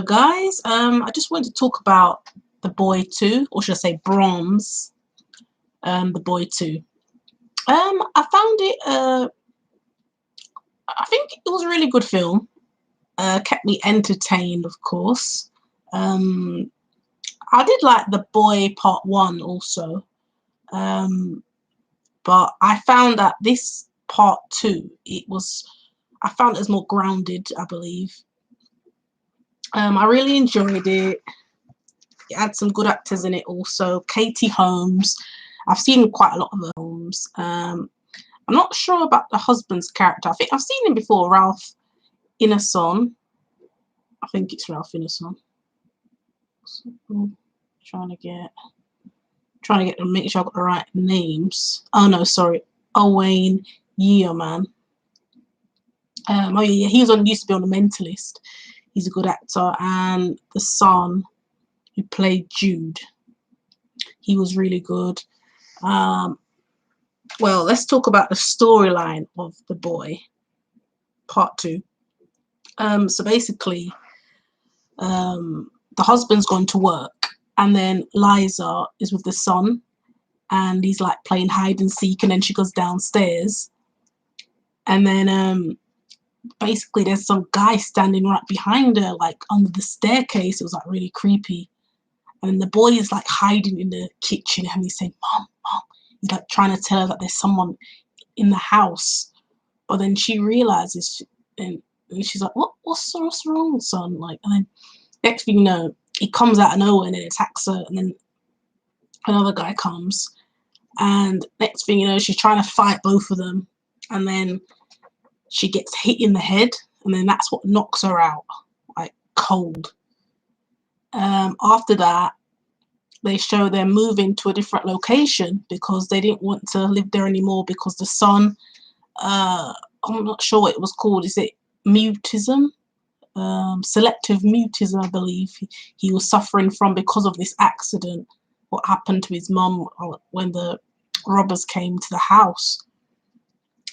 guys, I just wanted to talk about The Boy 2, or should I say Brahms, The Boy 2. I found it, I think it was a really good film. Kept me entertained, of course. I did like The Boy Part 1 also, but I found that this Part 2, I found it was more grounded, I believe. I really enjoyed it. It had some good actors in it also. Katie Holmes. I've seen quite a lot of her films. I'm not sure about the husband's character. I think I've seen him before, Ralph Ineson. I think it's Ralph Ineson. So, trying to make sure I got the right names. Oh no, sorry, Owain Yeoman. Oh yeah, he used to be on The Mentalist. He's a good actor, and the son who played Jude, he was really good. Well, let's talk about the storyline of The Boy Part 2. So basically, the husband's gone to work, and then Liza is with the son, and he's like playing hide and seek, and then she goes downstairs, and then basically there's some guy standing right behind her, like under the staircase. It was like really creepy. And the boy is like hiding in the kitchen, and he's saying, "Mom, Mom." He's like trying to tell her that there's someone in the house. But then she realizes, and she's like, what's wrong, son? Like, and then next thing you know, he comes out of nowhere and then attacks her. And then another guy comes, and next thing you know, she's trying to fight both of them. And then she gets hit in the head, and then that's what knocks her out, like cold. After that, they show they're moving to a different location because they didn't want to live there anymore because the son, I'm not sure what it was called. Is it mutism? Selective mutism, I believe. He was suffering from because of this accident, what happened to his mum when the robbers came to the house.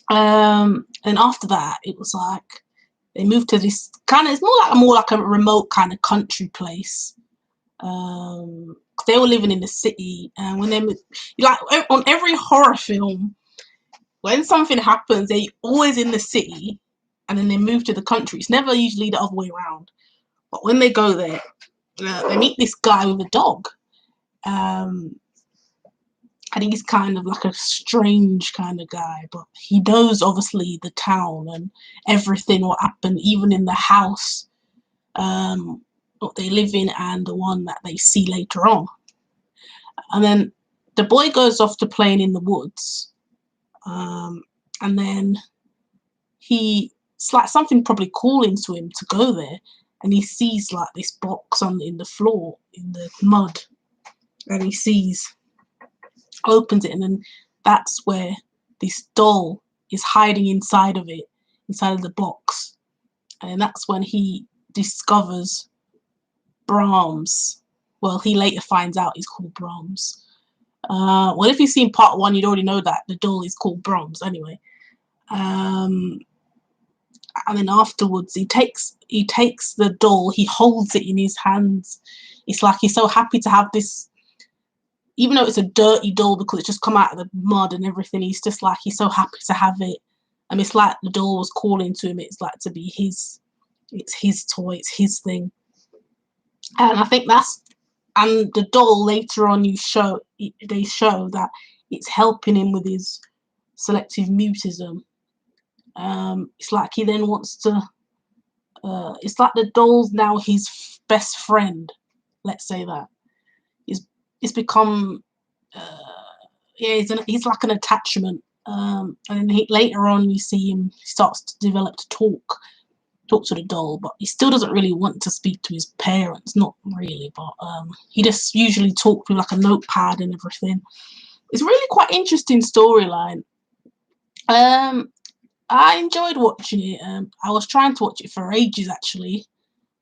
And after that, it was like they moved to this kind of, it's more like a remote kind of country place. They were living in the city, and when they like on every horror film, when something happens, they always in the city, and then they move to the country. It's never usually the other way around. But when they go there, they meet this guy with a dog. I think he's kind of like a strange kind of guy, but he knows obviously the town and everything what happened, even in the house what they live in and the one that they see later on. And then the boy goes off to playing in the woods, and then it's like something probably calling to him to go there, and he sees like this box in the floor in the mud, and opens it, and then that's where this doll is hiding inside of the box, and that's when he discovers Brahms. Well, he later finds out he's called Brahms. Well, if you've seen part 1, you'd already know that the doll is called Brahms anyway. And then afterwards, he takes the doll, he holds it in his hands. It's like he's so happy to have this, even though it's a dirty doll because it's just come out of the mud and everything. He's just like, he's so happy to have it. And it's like the doll was calling to him. It's like to be his. It's his toy. It's his thing. And I think and the doll later on they show that it's helping him with his selective mutism. It's like he then wants to, it's like the doll's now his best friend. Let's say that. It's become, he's like an attachment. And later on you see him, he starts to develop to talk to the doll, but he still doesn't really want to speak to his parents, not really, but he just usually talks with like a notepad and everything. It's really quite interesting storyline. I enjoyed watching it. I was trying to watch it for ages actually,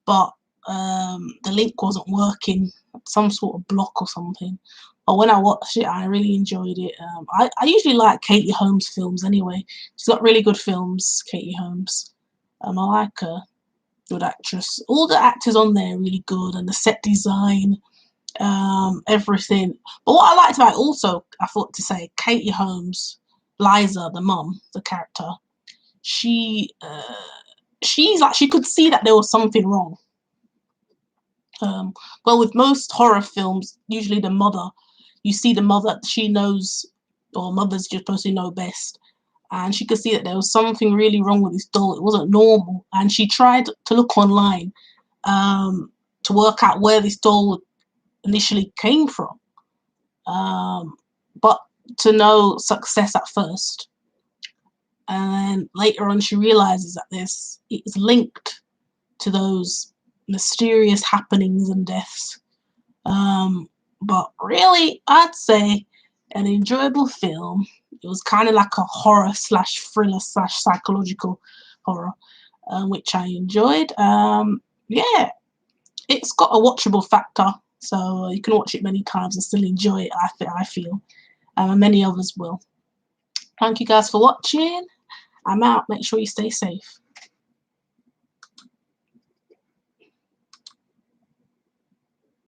but the link wasn't working, some sort of block or something. But when I watched it, I really enjoyed it. I usually like Katie Holmes films anyway. She's got really good films, Katie Holmes. I like her. good actress. All the actors on there are really good, and the set design, everything. But what I liked about it also, I thought to say, Katie Holmes, Liza, the mum, the character, she she's like, she could see that there was something wrong. Well, with most horror films, usually the mother, you see the mother, she knows, or mothers just supposed to know best, and she could see that there was something really wrong with this doll. It wasn't normal, and she tried to look online, to work out where this doll initially came from, but to no success at first. And then later on, she realizes that this is linked to those mysterious happenings and deaths. But really, I'd say an enjoyable film. It was kind of like a horror slash thriller slash psychological horror, which I enjoyed. Yeah, it's got a watchable factor, so you can watch it many times and still enjoy it. I feel, and many others will. Thank you guys for watching. I'm out. Make sure you stay safe.